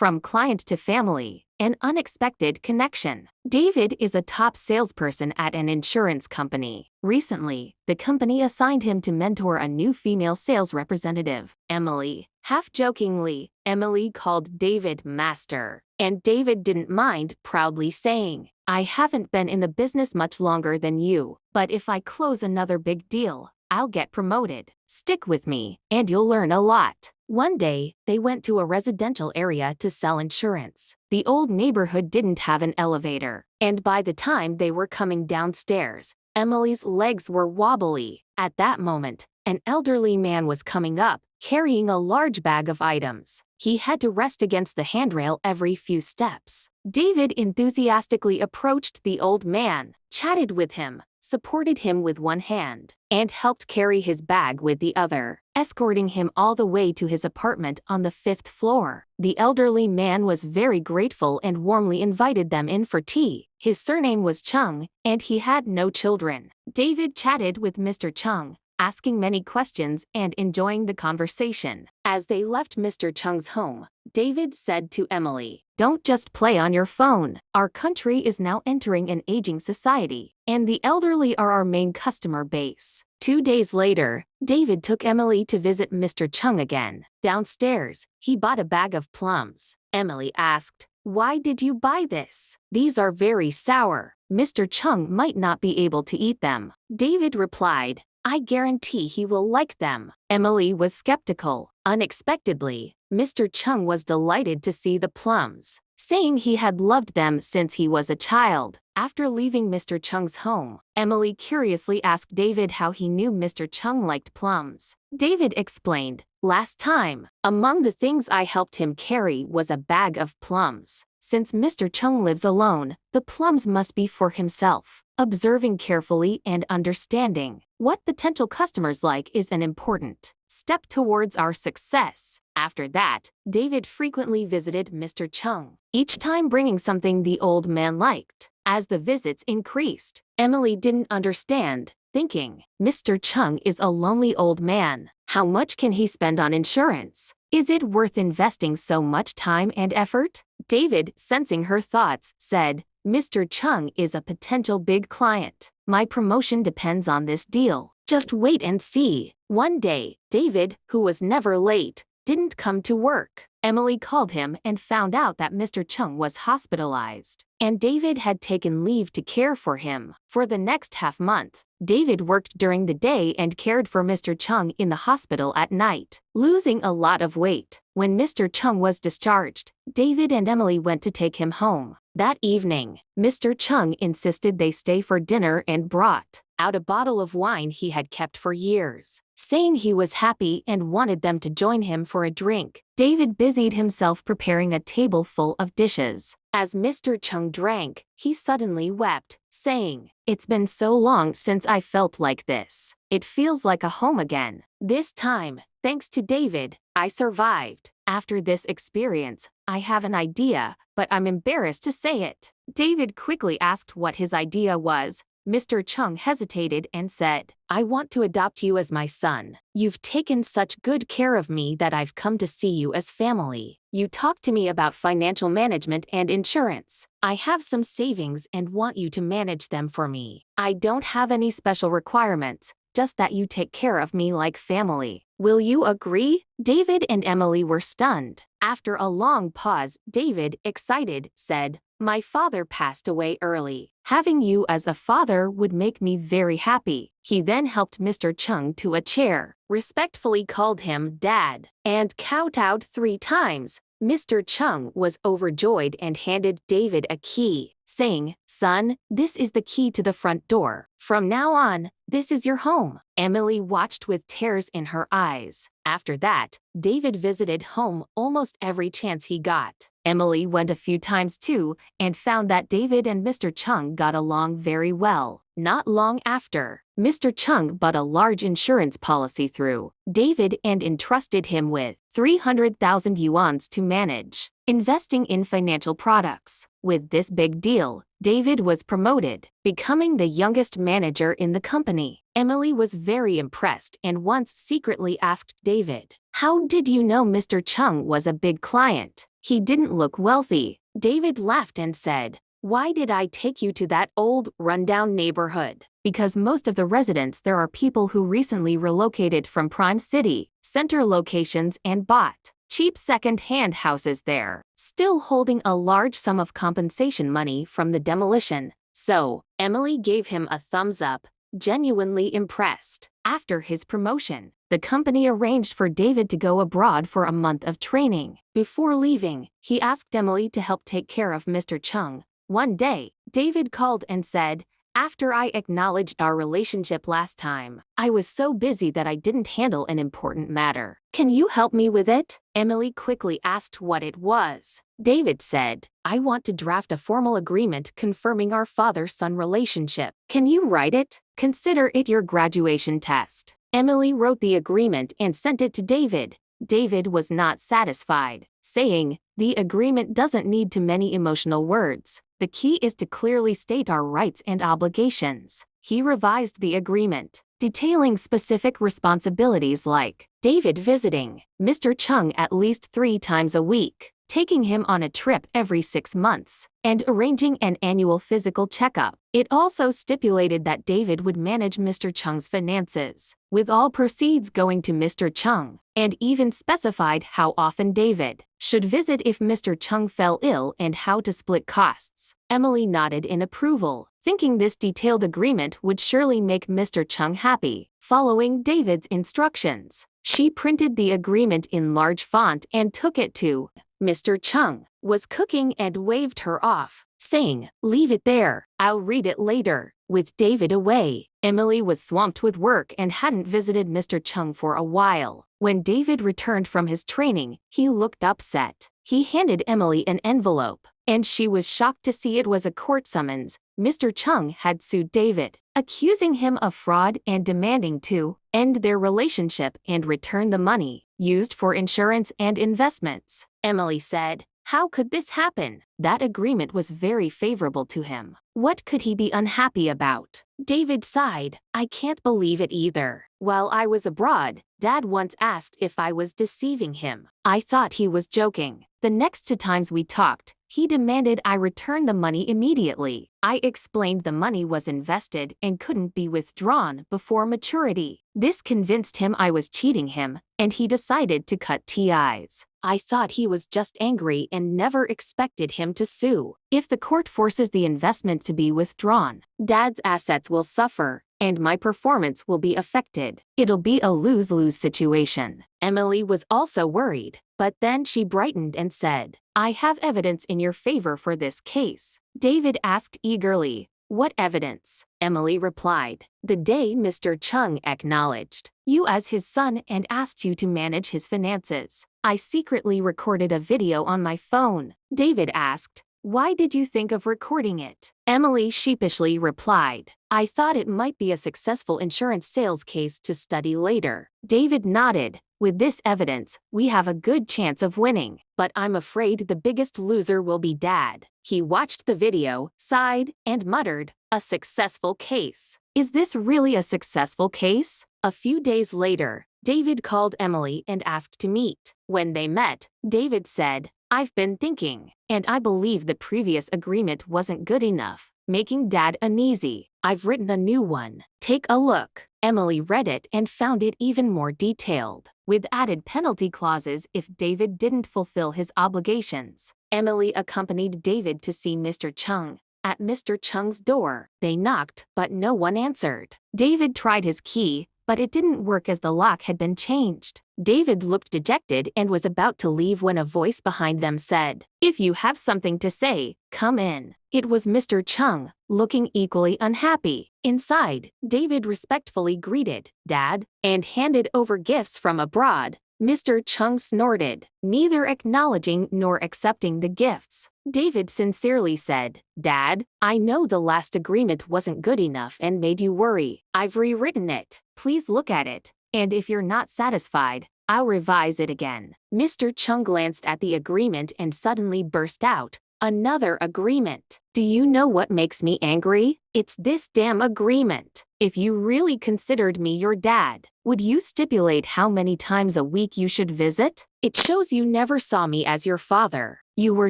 From client to family, an unexpected connection. David is a top salesperson at an insurance company. Recently, the company assigned him to mentor a new female sales representative, Emily. Half-jokingly, Emily called David Master, and David didn't mind, proudly saying, "I haven't been in the business much longer than you, but if I close another big deal, I'll get promoted. Stick with me, and you'll learn a lot." One day, they went to a residential area to sell insurance. The old neighborhood didn't have an elevator, and by the time they were coming downstairs, Emily's legs were wobbly. At that moment, an elderly man was coming up, carrying a large bag of items. He had to rest against the handrail every few steps. David enthusiastically approached the old man, chatted with him, supported him with one hand, and helped carry his bag with the other, escorting him all the way to his apartment on the 5th floor. The elderly man was very grateful and warmly invited them in for tea. His surname was Chung, and he had no children. David chatted with Mr. Chung, asking many questions and enjoying the conversation. As they left Mr. Chung's home, David said to Emily, "Don't just play on your phone. Our country is now entering an aging society, and the elderly are our main customer base." 2 days later, David took Emily to visit Mr. Chung again. Downstairs, he bought a bag of plums. Emily asked, "Why did you buy this? These are very sour. Mr. Chung might not be able to eat them." David replied, "I guarantee he will like them." Emily was skeptical. Unexpectedly, Mr. Chung was delighted to see the plums, saying he had loved them since he was a child. After leaving Mr. Chung's home, Emily curiously asked David how he knew Mr. Chung liked plums. David explained, "Last time, among the things I helped him carry was a bag of plums. Since Mr. Chung lives alone, the plums must be for himself." Observing carefully and understanding what potential customers like is an important step towards our success. After that, David frequently visited Mr. Chung, each time bringing something the old man liked. As the visits increased, Emily didn't understand, thinking, "Mr. Chung is a lonely old man. How much can he spend on insurance? Is it worth investing so much time and effort?" David, sensing her thoughts, said, "Mr. Chung is a potential big client. My promotion depends on this deal. Just wait and see." One day, David, who was never late, didn't come to work. Emily called him and found out that Mr. Chung was hospitalized, and David had taken leave to care for him. For the next half-month, David worked during the day and cared for Mr. Chung in the hospital at night, losing a lot of weight. When Mr. Chung was discharged, David and Emily went to take him home. That evening, Mr. Chung insisted they stay for dinner and brought out a bottle of wine he had kept for years, saying he was happy and wanted them to join him for a drink. David busied himself preparing a table full of dishes. As Mr. Chung drank, he suddenly wept, saying, "It's been so long since I felt like this. It feels like a home again. This time, thanks to David, I survived. After this experience, I have an idea, but I'm embarrassed to say it." David quickly asked what his idea was. Mr. Chung hesitated and said, "I want to adopt you as my son. You've taken such good care of me that I've come to see you as family. You talked to me about financial management and insurance. I have some savings and want you to manage them for me. I don't have any special requirements, just that you take care of me like family. Will you agree?" David and Emily were stunned. After a long pause, David, excited, said, "My father passed away early. Having you as a father would make me very happy." He then helped Mr. Chung to a chair, respectfully called him Dad, and kowtowed 3 times. Mr. Chung was overjoyed and handed David a key, saying, "Son, this is the key to the front door. From now on, this is your home." Emily watched with tears in her eyes. After that, David visited home almost every chance he got. Emily went a few times too and found that David and Mr. Chung got along very well. Not long after, Mr. Chung bought a large insurance policy through David and entrusted him with 300,000 yuans to manage, investing in financial products. With this big deal, David was promoted, becoming the youngest manager in the company. Emily was very impressed and once secretly asked David, "How did you know Mr. Chung was a big client?" He didn't look wealthy. David laughed and said, "Why did I take you to that old, rundown neighborhood?" "Because most of the residents there are people who recently relocated from prime city center locations and bought cheap second-hand houses there, still holding a large sum of compensation money from the demolition." So, Emily gave him a thumbs up, genuinely impressed. After his promotion, the company arranged for David to go abroad for a month of training. Before leaving, he asked Emily to help take care of Mr. Chung. One day, David called and said, "After I acknowledged our relationship last time, I was so busy that I didn't handle an important matter. Can you help me with it?" Emily quickly asked what it was. David said, "I want to draft a formal agreement confirming our father-son relationship. Can you write it? Consider it your graduation test." Emily wrote the agreement and sent it to David. David was not satisfied, saying, "The agreement doesn't need too many emotional words. The key is to clearly state our rights and obligations." He revised the agreement, detailing specific responsibilities like David visiting Mr. Chung at least 3 times a week, taking him on a trip every 6 months, and arranging an annual physical checkup. It also stipulated that David would manage Mr. Chung's finances, with all proceeds going to Mr. Chung, and even specified how often David should visit if Mr. Chung fell ill and how to split costs. Emily nodded in approval, thinking this detailed agreement would surely make Mr. Chung happy. Following David's instructions, she printed the agreement in large font and took it to Mr. Chung. Was cooking and waved her off, saying, "Leave it there, I'll read it later." With David away, Emily was swamped with work and hadn't visited Mr. Chung for a while. When David returned from his training, he looked upset. He handed Emily an envelope, and she was shocked to see it was a court summons. Mr. Chung had sued David, accusing him of fraud and demanding to end their relationship and return the money used for insurance and investments. Emily said, "How could this happen? That agreement was very favorable to him. What could he be unhappy about?" David sighed, "I can't believe it either. While I was abroad, Dad once asked if I was deceiving him. I thought he was joking. The next 2 times we talked, he demanded I return the money immediately. I explained the money was invested and couldn't be withdrawn before maturity. This convinced him I was cheating him, and he decided to cut ties. I thought he was just angry and never expected him to sue. If the court forces the investment to be withdrawn, Dad's assets will suffer, and my performance will be affected. It'll be a lose-lose situation." Emily was also worried, but then she brightened and said, "I have evidence in your favor for this case." David asked eagerly, "What evidence?" Emily replied, "The day Mr. Chung acknowledged you as his son and asked you to manage his finances. I secretly recorded a video on my phone." David asked, "Why did you think of recording it?" Emily sheepishly replied, "I thought it might be a successful insurance sales case to study later." David nodded. "With this evidence, we have a good chance of winning, but I'm afraid the biggest loser will be Dad." He watched the video, sighed, and muttered, "A successful case. Is this really a successful case?" A few days later, David called Emily and asked to meet. When they met, David said, "I've been thinking, and I believe the previous agreement wasn't good enough, making Dad uneasy. I've written a new one. Take a look." Emily read it and found it even more detailed, with added penalty clauses if David didn't fulfill his obligations. Emily accompanied David to see Mr. Chung. At Mr. Chung's door, they knocked, but no one answered. David tried his key, but it didn't work as the lock had been changed. David looked dejected and was about to leave when a voice behind them said, "If you have something to say, come in." It was Mr. Chung, looking equally unhappy. Inside, David respectfully greeted Dad and handed over gifts from abroad. Mr. Chung snorted, neither acknowledging nor accepting the gifts. David sincerely said, "Dad, I know the last agreement wasn't good enough and made you worry. I've rewritten it. Please look at it, and if you're not satisfied, I'll revise it again." Mr. Chung glanced at the agreement and suddenly burst out, "Another agreement? Do you know what makes me angry? It's this damn agreement. If you really considered me your dad, would you stipulate how many times a week you should visit? It shows you never saw me as your father. You were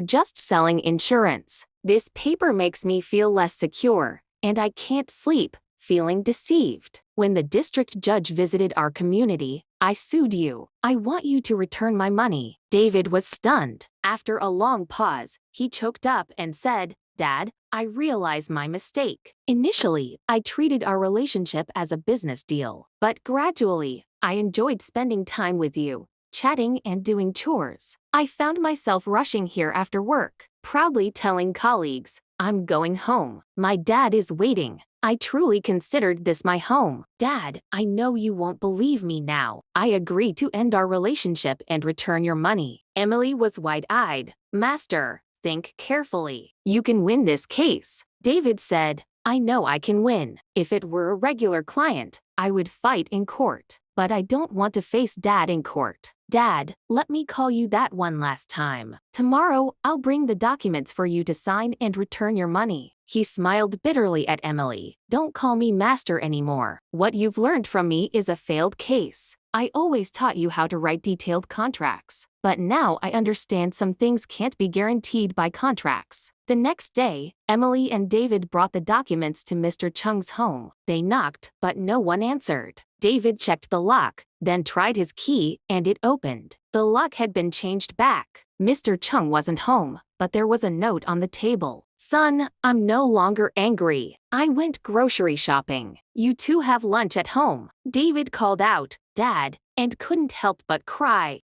just selling insurance. This paper makes me feel less secure, and I can't sleep, feeling deceived. When the district judge visited our community, I sued you. I want you to return my money. David was stunned. After a long pause, he choked up and said, Dad, I realize my mistake. Initially, I treated our relationship as a business deal, but gradually, I enjoyed spending time with you, chatting and doing chores. I found myself rushing here after work, proudly telling colleagues, I'm going home. My dad is waiting. I truly considered this my home. Dad, I know you won't believe me now. I agree to end our relationship and return your money. Emily was wide-eyed. Master, think carefully. You can win this case. David said, I know I can win. If it were a regular client, I would fight in court. But I don't want to face Dad in court. Dad, let me call you that one last time. Tomorrow, I'll bring the documents for you to sign and return your money. He smiled bitterly at Emily. Don't call me master anymore. What you've learned from me is a failed case. I always taught you how to write detailed contracts. But now I understand some things can't be guaranteed by contracts. The next day, Emily and David brought the documents to Mr. Chung's home. They knocked, but no one answered. David checked the lock, then tried his key, and it opened. The lock had been changed back. Mr. Chung wasn't home, but there was a note on the table. Son, I'm no longer angry. I went grocery shopping. You two have lunch at home. David called out, Dad, and couldn't help but cry.